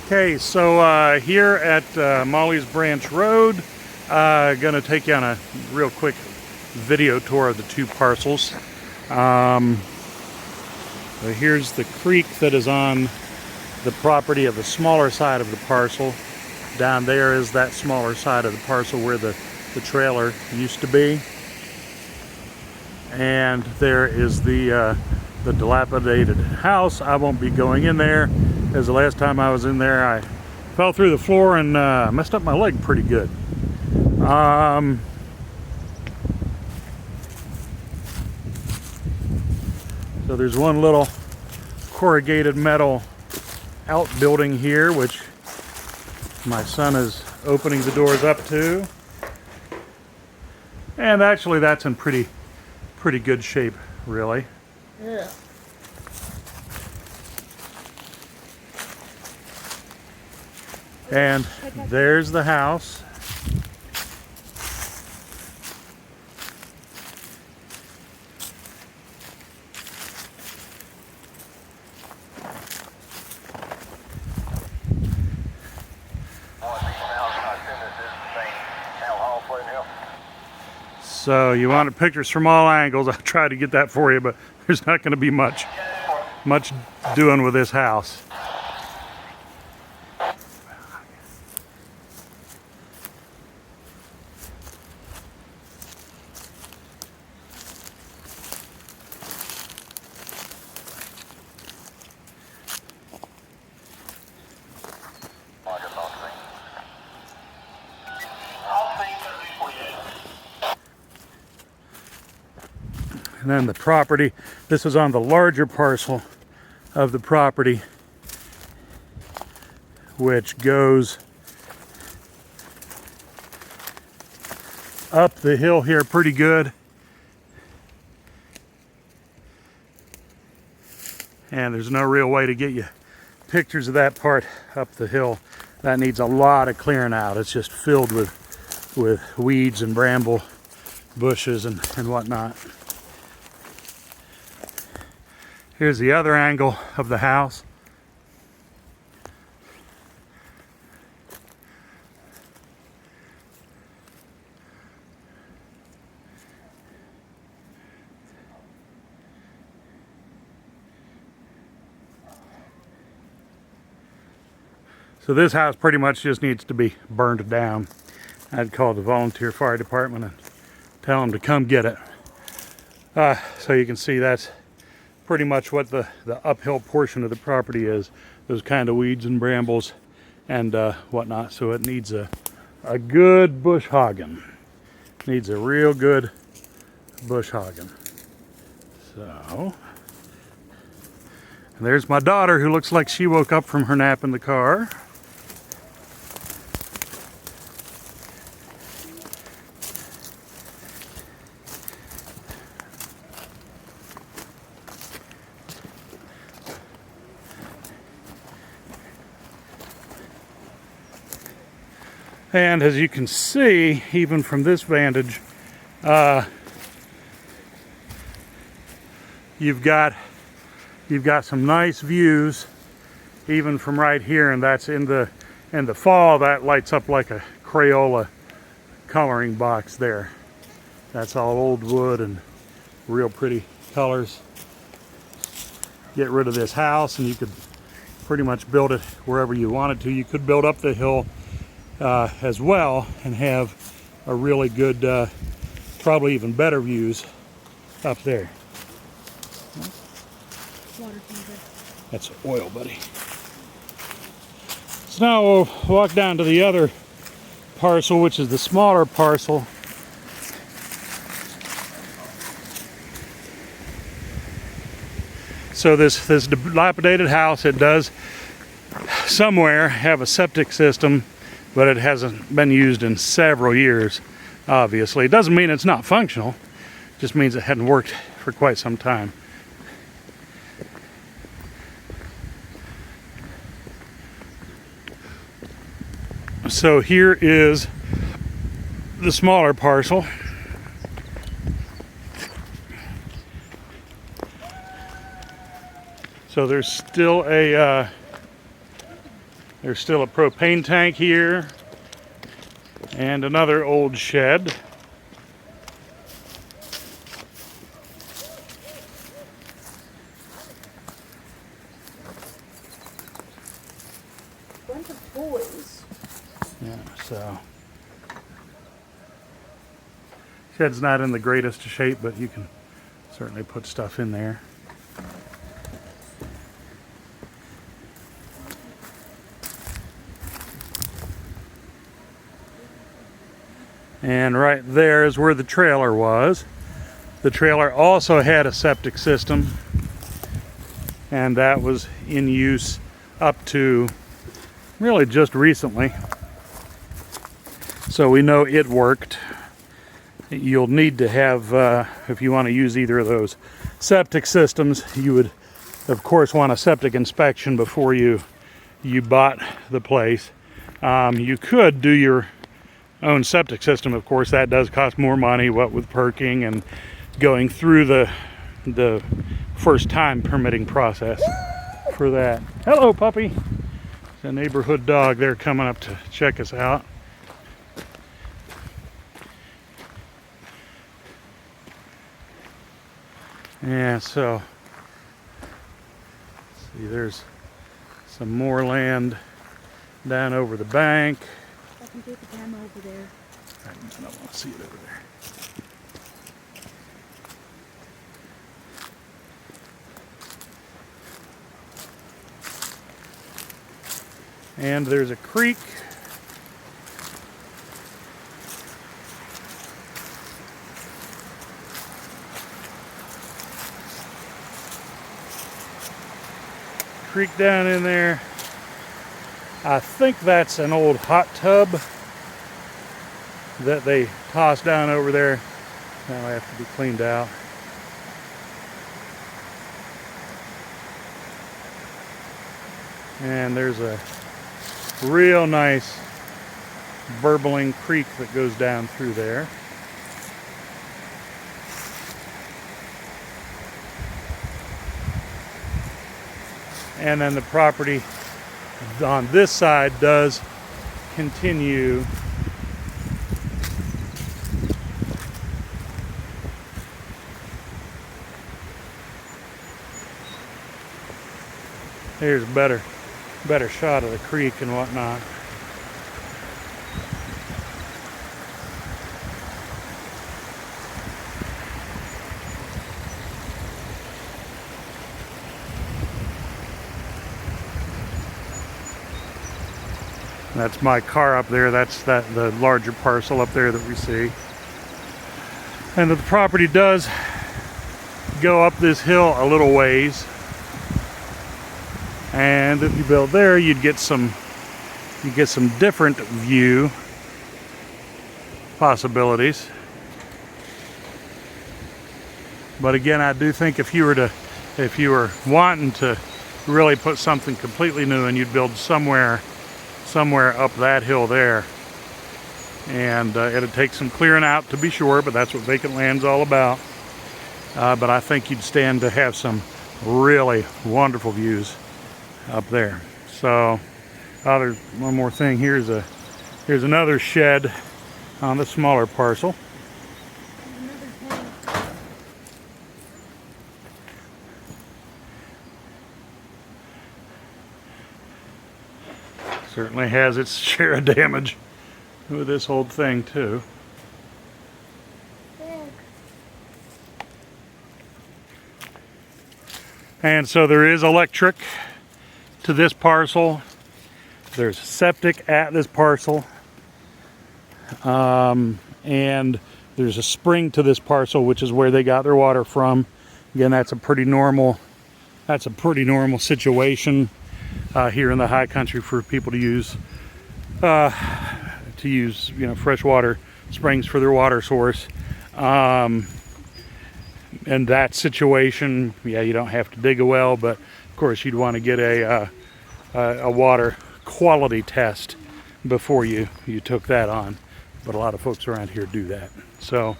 Okay, so here at Mollies Branch Road, gonna take you on a real quick video tour of the two parcels. Here's the creek that is on the property of the smaller side of the parcel. Down there is that smaller side of the parcel where the trailer used to be. And there is the dilapidated house. I won't be going in there, as the last time I was in there I fell through the floor and messed up my leg pretty good. So there's one little corrugated metal outbuilding here, which my son is opening the doors up to. And actually that's in pretty good shape, really. Yeah. And there's the house. So you wanted pictures from all angles. I tried to get that for you, but there's not going to be much doing with this house. And then the property, this is on the larger parcel of the property, which goes up the hill here pretty good. And there's no real way to get you pictures of that part up the hill. That needs a lot of clearing out. It's just filled with weeds and bramble bushes and whatnot. Here's the other angle of the house. So this house pretty much just needs to be burned down. I'd call the volunteer fire department and tell them to come get it. So you can see that's pretty much what the uphill portion of the property is. Those kind of weeds and brambles and whatnot. So it needs a good bush hogging. Needs a real good bush hogging. So, and there's my daughter, who looks like she woke up from her nap in the car. And as you can see, even from this vantage, you've got some nice views, even from right here. And that's in the fall, that lights up like a Crayola coloring box there. That's all old wood and real pretty colors. Get rid of this house, and you could pretty much build it wherever you wanted to. You could build up the hill as well and have a really good, probably even better views up there. Water tanker. That's oil, buddy. So now we'll walk down to the other parcel, which is the smaller parcel. So this dilapidated house, it does somewhere have a septic system, but it hasn't been used in several years, obviously. It doesn't mean it's not functional, it just means it hadn't worked for quite some time. So here is the smaller parcel. So there's still a There's still a propane tank here and another old shed. Bunch of toys. Yeah, so shed's not in the greatest shape, but you can certainly put stuff in there. And right there is where the trailer was. The trailer also had a septic system, and that was in use up to really just recently. So we know it worked. You'll need to have, if you want to use either of those septic systems, you would of course want a septic inspection before you bought the place. You could do your own septic system, of course. That does cost more money, what with perking and going through the first time permitting process for that. Hello, puppy. It's a neighborhood dog. They're coming up to check us out. Yeah, so see, there's some more land down over the bank. I can get the camera over there. I don't want to see it over there. And there's a creek. Creek down in there. I think that's an old hot tub that they tossed down over there. Now I have to be cleaned out. And there's a real nice burbling creek that goes down through there. And then the property on this side does continue here's a better shot of the creek and whatnot. That's my car up there. That's the larger parcel up there that we see. And the property does go up this hill a little ways. And if you build there, you get some different view possibilities. But again, I do think if you were wanting to really put something completely new, and you'd build somewhere up that hill there, and it'd take some clearing out to be sure, but that's what vacant land's all about. But I think you'd stand to have some really wonderful views up there. So there's one more thing. Here's another shed on the smaller parcel. Certainly has its share of damage with this whole thing too. And so there is electric to this parcel. There's septic at this parcel. And there's a spring to this parcel, which is where they got their water from. Again, that's a pretty normal situation here in the high country for people to use freshwater springs for their water source. In that situation, yeah, you don't have to dig a well, but of course you'd want to get a water quality test before you took that on. But a lot of folks around here do that. So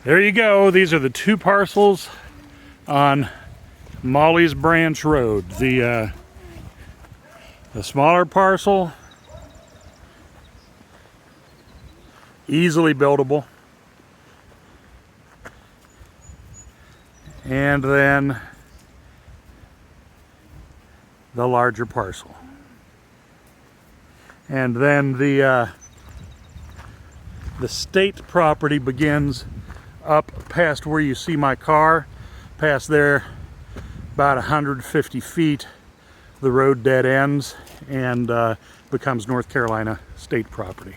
there you go. These are the two parcels on Mollies Branch Road. The The smaller parcel, easily buildable. And then the larger parcel. And then the state property begins up past where you see my car. Past there, about 150 feet, the road dead ends and becomes North Carolina state property.